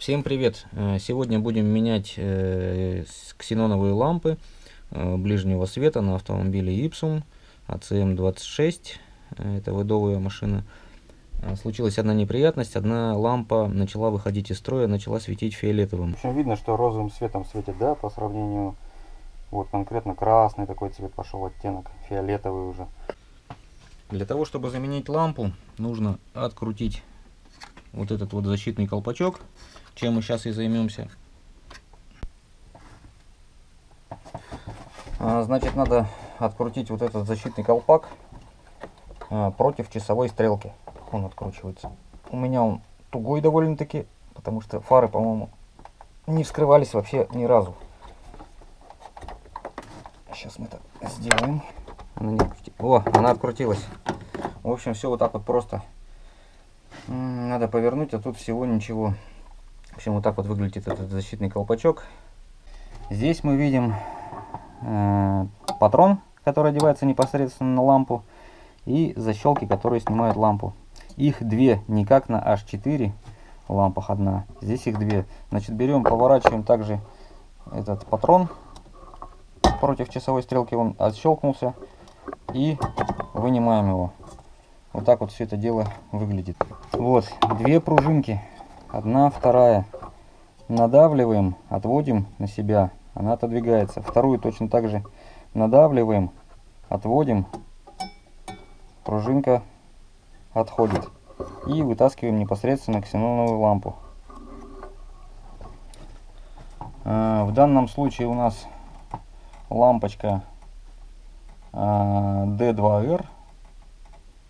Всем привет! Сегодня будем менять ксеноновые лампы ближнего света на автомобиле Ipsum ACM26. Это выдовая машина. Случилась одна неприятность. Одна лампа начала выходить из строя, начала светить фиолетовым. В общем, видно, что розовым светом светит, да, по сравнению, вот конкретно красный такой цвет пошел, оттенок, фиолетовый уже. Для того, чтобы заменить лампу, нужно открутить вот этот вот защитный колпачок, чем мы сейчас и займемся. Значит, надо открутить вот этот защитный колпак против часовой стрелки. Он откручивается. У меня он тугой довольно-таки, потому что фары, по-моему, не вскрывались вообще ни разу. Сейчас мы это сделаем. Она открутилась. В общем, все вот так вот просто. Надо повернуть, а тут всего ничего. В общем, вот так вот выглядит этот защитный колпачок. Здесь мы видим патрон, который одевается непосредственно на лампу, и защелки, которые снимают лампу. Их две, не как на H4 лампах одна. Здесь их две. Значит, берем, поворачиваем также этот патрон против часовой стрелки. Он отщелкнулся, и вынимаем его. Вот так вот все это дело выглядит. Вот, две пружинки. Одна, вторая. Надавливаем, отводим на себя. Она отодвигается. Вторую точно так же надавливаем, отводим. Пружинка отходит. И вытаскиваем непосредственно ксеноновую лампу. В данном случае у нас лампочка D2R.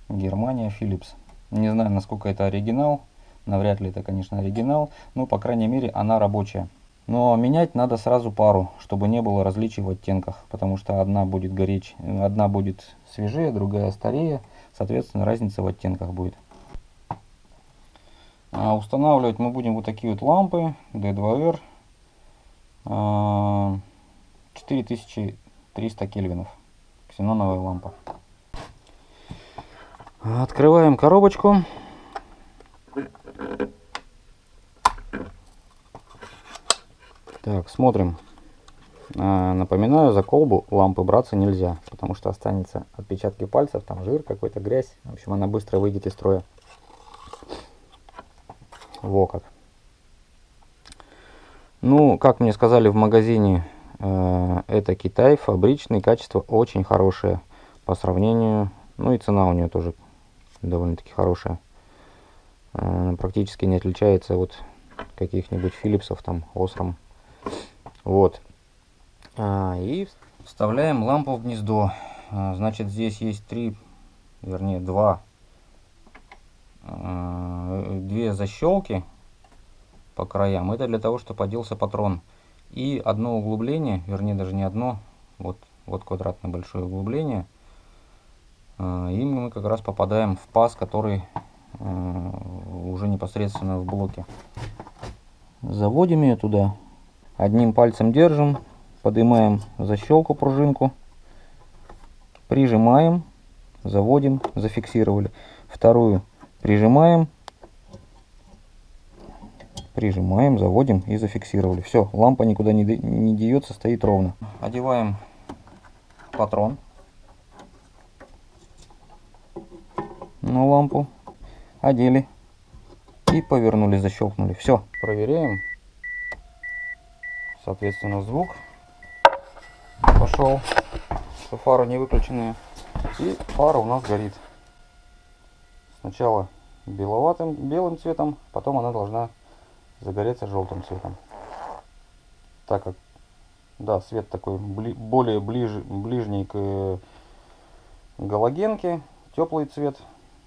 Германия, Philips. Не знаю, насколько это оригинал. Навряд ли это, конечно, оригинал. Но, по крайней мере, она рабочая. Но менять надо сразу пару, чтобы не было различий в оттенках. Потому что одна будет гореть, одна будет свежее, другая старее. Соответственно, разница в оттенках будет. Устанавливать мы будем вот такие вот лампы D2R. 4300 кельвинов. Ксеноновая лампа. Открываем коробочку. Так, смотрим. Напоминаю, за колбу лампы браться нельзя, потому что останется отпечатки пальцев, там жир, какой-то грязь. В общем, она быстро выйдет из строя. Во как. Ну, как мне сказали в магазине, это Китай, фабричный, качество очень хорошее по сравнению. Ну и цена у нее тоже довольно-таки хорошая. Практически не отличается от каких-нибудь Philips'ов, там, Osram. Вот. И вставляем лампу в гнездо. Значит, здесь есть две защелки по краям. Это для того, чтобы оделся патрон. И одно углубление, вернее, даже не одно, вот квадратное большое углубление. И мы как раз попадаем в паз, который уже непосредственно в блоке. Заводим ее туда. Одним пальцем держим, поднимаем защелку, пружинку, прижимаем, заводим, зафиксировали. Вторую прижимаем, заводим и зафиксировали. Все, лампа никуда не деется, стоит ровно. Одеваем патрон на лампу, одели и повернули, защелкнули. Все, проверяем. Соответственно, звук пошел, что фары не выключенные, и фара у нас горит. Сначала белым цветом, потом она должна загореться желтым цветом. Так как, да, свет такой более ближний к галогенке, теплый цвет.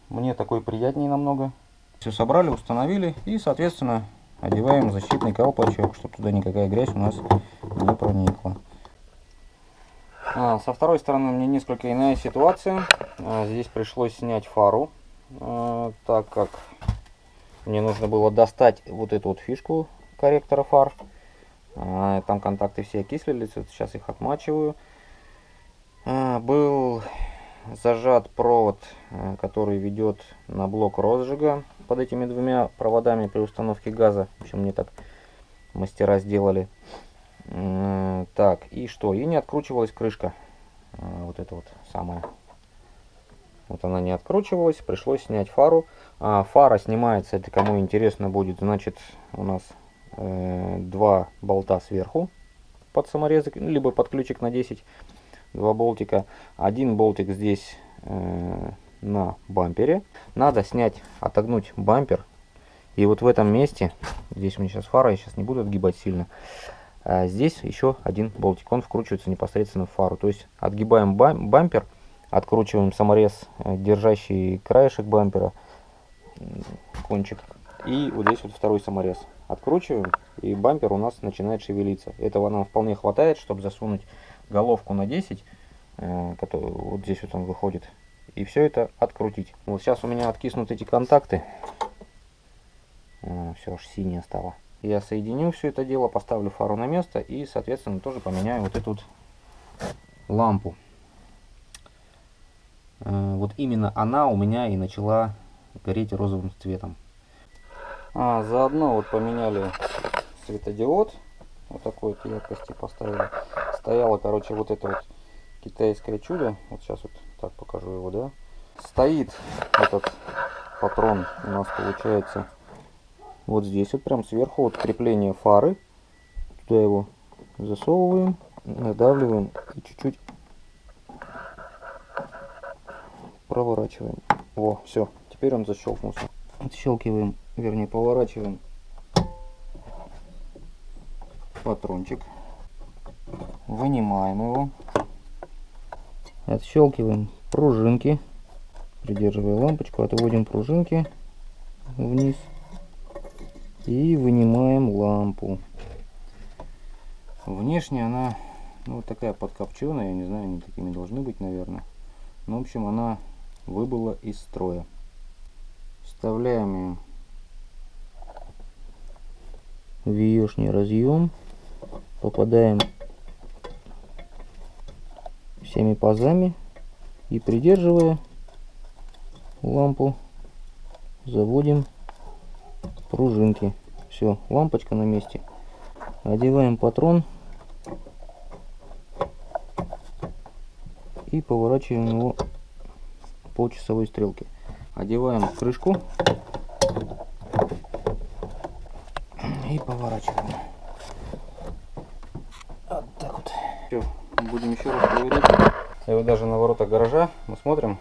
Мне такой приятнее намного. Все собрали, установили и, соответственно, одеваем защитный колпачок, чтобы туда никакая грязь у нас не проникла. Со второй стороны у меня несколько иная ситуация. Здесь пришлось снять фару, так как мне нужно было достать вот эту вот фишку корректора фар. Там контакты все окислились, вот сейчас их отмачиваю. Был зажат провод, который ведет на блок розжига. под этими двумя проводами при установке газа. В общем, мне так мастера сделали. Так, и что? И не откручивалась крышка. Вот это вот самая. Вот она не откручивалась, пришлось снять фару. Фара снимается, это кому интересно будет, значит, у нас 2 болта сверху под саморезик, либо под ключик на 10, 2 болтика. Один болтик здесь на бампере. Надо снять, отогнуть бампер. И вот в этом месте, здесь у меня сейчас фара, я сейчас не буду отгибать сильно. Здесь еще один болтик, он вкручивается непосредственно в фару. То есть отгибаем бампер, откручиваем саморез, держащий краешек бампера, кончик. И вот здесь вот второй саморез. Откручиваем, и бампер у нас начинает шевелиться. Этого нам вполне хватает, чтобы засунуть головку на 10, который вот здесь вот он выходит. И все это открутить. Вот сейчас у меня откиснут эти контакты. Все, аж синее стало. Я соединю все это дело, поставлю фару на место и, соответственно, тоже поменяю вот эту вот лампу. Вот именно она у меня и начала гореть розовым цветом. Заодно вот поменяли светодиод. Вот такой вот яркости поставили. Стояло, короче, вот это вот китайское чудо. Вот сейчас вот так покажу его, да. Стоит этот патрон у нас, получается, вот здесь вот прям сверху, вот крепление фары. Туда его засовываем, надавливаем и чуть-чуть проворачиваем. Во, все, теперь он защелкнулся. Отщелкиваем, вернее поворачиваем патрончик, вынимаем его, отщелкиваем пружинки, придерживая лампочку, отводим пружинки вниз и вынимаем лампу. Внешне она вот такая подкопченая, я не знаю, они такими должны быть, наверное. Но, в общем, она выбыла из строя. Вставляем ее в виешний разъем, попадаем всеми пазами и, придерживая лампу, заводим пружинки. Все, лампочка на месте. Одеваем патрон и поворачиваем его по часовой стрелке. Одеваем крышку и поворачиваем. Вот так вот. Все, будем еще раз проверять. И вот даже на воротах гаража мы смотрим,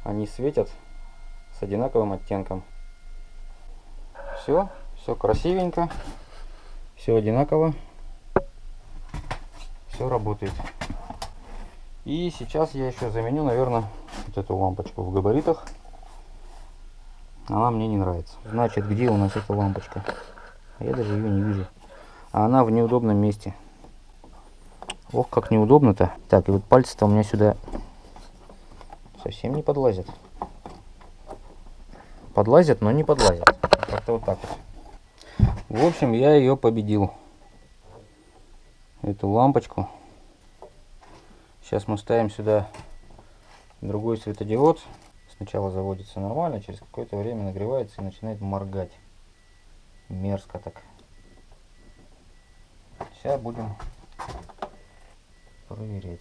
они светят с одинаковым оттенком. Все красивенько, все одинаково, все работает. И сейчас я еще заменю, наверное, вот эту лампочку в габаритах. Она мне не нравится. Значит, где у нас эта лампочка? Я даже ее не вижу. А она в неудобном месте. Ох, как неудобно-то. Так, и вот пальцы-то у меня сюда совсем не подлазят. Подлазят, но не подлазят. Как-то вот так вот. В общем, я ее победил. Эту лампочку. Сейчас мы ставим сюда другой светодиод. Сначала заводится нормально, через какое-то время нагревается и начинает моргать. Мерзко так. Сейчас будем проверять.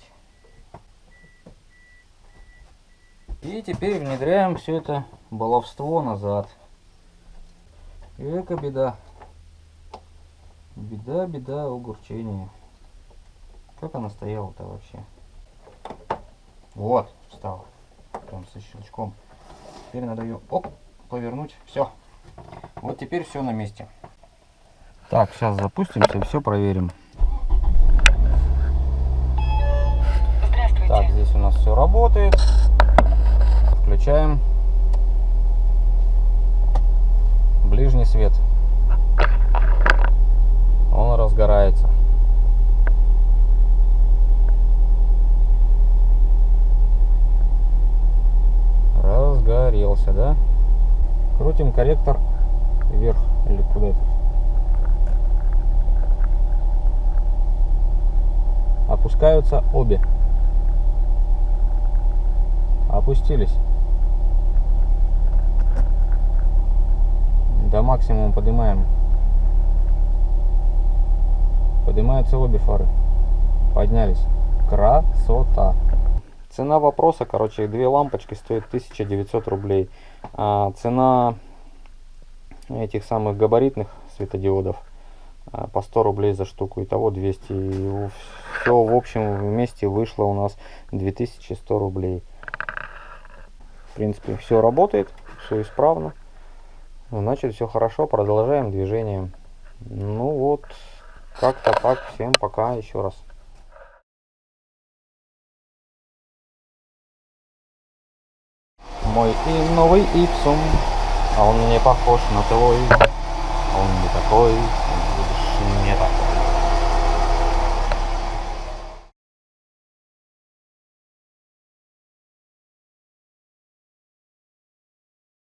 И теперь внедряем все это баловство назад. Эка беда. Беда, огурчение. Как она стояла-то вообще? Вот, встала. Прям со щелчком. Теперь надо ее повернуть. Все. Вот теперь все на месте. Так, сейчас запустимся и все проверим. Здравствуйте. Так, здесь у нас все работает. Включаем ближний свет. Он разгорается. Разгорелся, да? Крутим корректор вверх или куда-то. Опускаются обе. Опустились. До максимума поднимаем. Поднимаются обе фары. Поднялись. Красота. Цена вопроса, короче, две лампочки стоят 1900 рублей. А цена этих самых габаритных светодиодов по 100 рублей за штуку. Итого 200. И все в общем вместе вышло у нас 2100 рублей. В принципе, все работает, все исправно. Значит, все хорошо. Продолжаем движение. Ну вот, как-то так. Всем пока еще раз. Мой и новый Ipsum, а он не похож на твой. Он не такой, он будешь не такой.